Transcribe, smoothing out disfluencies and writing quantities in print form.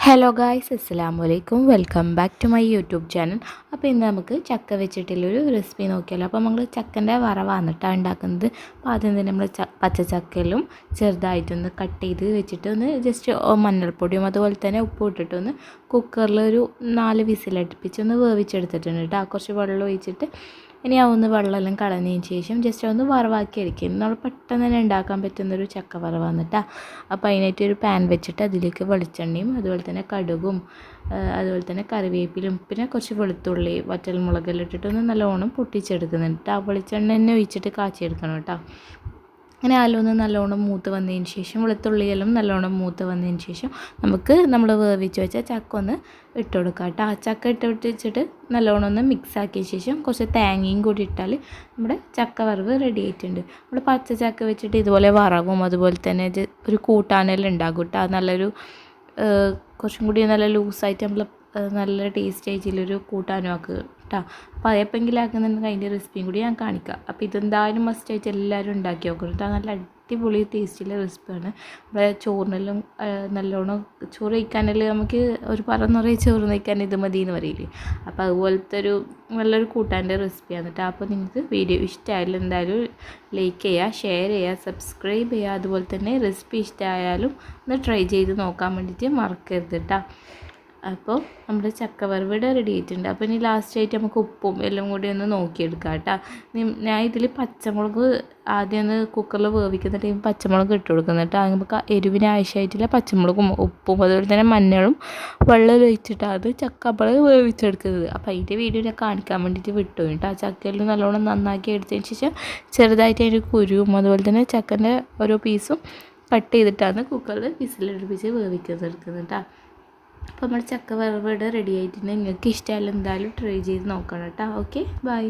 Hello guys, അസ്സലാമു അലൈക്കും. Welcome back to my YouTube channel. അപ്പോൾ ഇന്ന് നമുക്ക് ചക്ക വെച്ചിട്ടുള്ളൊരു റെസിപ്പി നോക്കിയാലോ. അപ്പോൾ നമ്മൾ ചക്കൻ്റെ വറവാന്നിട്ടാണ് ഉണ്ടാക്കുന്നത്. അപ്പോൾ ആദ്യം തന്നെ നമ്മൾ പച്ചച്ചക്കയിലും ചെറുതായിട്ടൊന്ന് കട്ട് ചെയ്ത് വെച്ചിട്ട് ഒന്ന് ജസ്റ്റ് മഞ്ഞൾപ്പൊടിയും അതുപോലെ തന്നെ ഉപ്പും ഇട്ടിട്ടൊന്ന് കുക്കറിൽ ഒരു 4 വിസിലടുപ്പിച്ച് ഒന്ന് വേവിച്ചെടുത്തിട്ടുണ്ട് കേട്ടോ. കുറച്ച് വെള്ളം ഒഴിച്ചിട്ട് ഇനി ഒന്ന് വെള്ളമെല്ലാം കളഞ്ഞതിന് ശേഷം ജസ്റ്റ് ഒന്ന് വറവാക്കി എടുക്കും. നമ്മൾ പെട്ടെന്ന് തന്നെ ഉണ്ടാക്കാൻ പറ്റുന്നൊരു ചക്ക വറവാണ് കേട്ടോ. അപ്പോൾ അതിനായിട്ട് ഒരു പാൻ വെച്ചിട്ട് അതിലേക്ക് വെളിച്ചെണ്ണയും അതുപോലെ തന്നെ കടുകും അതുപോലെ തന്നെ കറിവേപ്പിലും പിന്നെ കുറച്ച് വെളുത്തുള്ളി വറ്റൽമുളകെല്ലാം ഇട്ടിട്ടൊന്ന് നല്ലോണം പൊട്ടിച്ചെടുക്കുന്നുണ്ട് കേട്ടോ. വെളിച്ചെണ്ണ തന്നെ ഒഴിച്ചിട്ട് കാച്ചിയെടുക്കണം കേട്ടോ. അങ്ങനെ ആലൊന്ന് നല്ലോണം മൂത്ത് വന്നതിന് ശേഷം വെളുത്തുള്ളിയെല്ലാം നല്ലോണം മൂത്ത് വന്നതിന് ശേഷം നമുക്ക് നമ്മൾ വേവിച്ച് വെച്ച ചക്ക ഒന്ന് ഇട്ട് കൊടുക്കാം കേട്ടോ. ആ ചക്ക ഇട്ട് വെച്ചിട്ട് നല്ലോണം ഒന്ന് മിക്സ് ആക്കിയ ശേഷം കുറച്ച് തേങ്ങയും കൂടി ഇട്ടാൽ നമ്മുടെ ചക്ക വറവ് റെഡി ആയിട്ടുണ്ട്. നമ്മൾ പച്ച ചക്ക വെച്ചിട്ട് ഇതുപോലെ വറവും അതുപോലെ തന്നെ ഒരു കൂട്ടാനെല്ലാം ഉണ്ടാകും കേട്ടോ. നല്ലൊരു കുറച്ചും കൂടി നല്ല ലൂസായിട്ട് നമ്മൾ നല്ല ടേസ്റ്റ് ആയിട്ടുള്ളൊരു കൂട്ടാനും ആക്കുക കേട്ടോ. അപ്പോൾ അതെപ്പെങ്കിലും ആക്കുന്നുണ്ടെങ്കിൽ അതിൻ്റെ റെസിപ്പിയും കൂടി ഞാൻ കാണിക്കാം. അപ്പോൾ ഇതെന്തായാലും മസ്റ്റായിട്ട് എല്ലാവരും ഉണ്ടാക്കി നോക്കണം കേട്ടോ. നല്ല അടിപൊളി ടേസ്റ്റുള്ള റെസിപ്പിയാണ്. നമ്മുടെ ചോറിനെല്ലാം നല്ലോണം ചോറ് കഴിക്കാനെല്ലാം നമുക്ക് ഒരു പറന്നറിയ ചോറ് കഴിക്കാൻ ഇത് മതി എന്ന് പറയില്ലേ. അപ്പോൾ അതുപോലത്തെ ഒരു നല്ലൊരു കൂട്ടാൻ്റെ റെസിപ്പിയാണ് കേട്ടോ. അപ്പോൾ നിങ്ങൾക്ക് വീഡിയോ ഇഷ്ടമായാലും എന്തായാലും ലൈക്ക് ചെയ്യുക, ഷെയർ ചെയ്യുക, സബ്സ്ക്രൈബ് ചെയ്യുക. അതുപോലെ തന്നെ റെസിപ്പി ഇഷ്ടമായാലും ഒന്ന് ട്രൈ ചെയ്ത് നോക്കാൻ വേണ്ടിയിട്ട് മറക്കരുത് കേട്ടോ. അപ്പോൾ നമ്മുടെ ചക്ക വറവിടെ റെഡി ആയിട്ടുണ്ട്. അപ്പോൾ ഇനി ലാസ്റ്റായിട്ട് നമുക്ക് ഉപ്പും എല്ലാം കൂടി ഒന്ന് നോക്കിയെടുക്കാം കേട്ടോ. ഞാൻ ഇതിൽ പച്ചമുളക് ആദ്യം ഒന്ന് കുക്കറിൽ വേവിക്കുന്ന ടൈം പച്ചമുളക് ഇട്ട് കൊടുക്കുന്നത് കേട്ടോ. നമുക്ക് എരിവിന് ആവശ്യമായിട്ടുള്ള പച്ചമുളകും ഉപ്പും അതുപോലെ തന്നെ മഞ്ഞളും വെള്ളം ഒഴിച്ചിട്ടാണ് അത് ചക്ക നമ്മൾ വേവിച്ചെടുക്കുന്നത്. അപ്പോൾ അതിൻ്റെ വീഡിയോ ഞാൻ കാണിക്കാൻ വേണ്ടിയിട്ട് വിട്ടു കേട്ടോ. ചക്കയിൽ നല്ലോണം നന്നാക്കി എടുത്തതിന് ശേഷം ചെറുതായിട്ട് അതിൻ്റെ കുരുവും അതുപോലെ തന്നെ ചക്കൻ്റെ ഓരോ പീസും കട്ട് ചെയ്തിട്ടാണ് കുക്കറിൽ വിസിലടുപ്പിച്ച് വേവിക്കുന്നത് കേട്ടോ. അപ്പോൾ നമ്മുടെ ചക്ക വറവിടെ റെഡി ആയിട്ടുണ്ട്. നിങ്ങൾക്ക് ഇഷ്ടമായാലും എന്തായാലും ട്രൈ ചെയ്ത് നോക്കണം കേട്ടോ. Okay, by.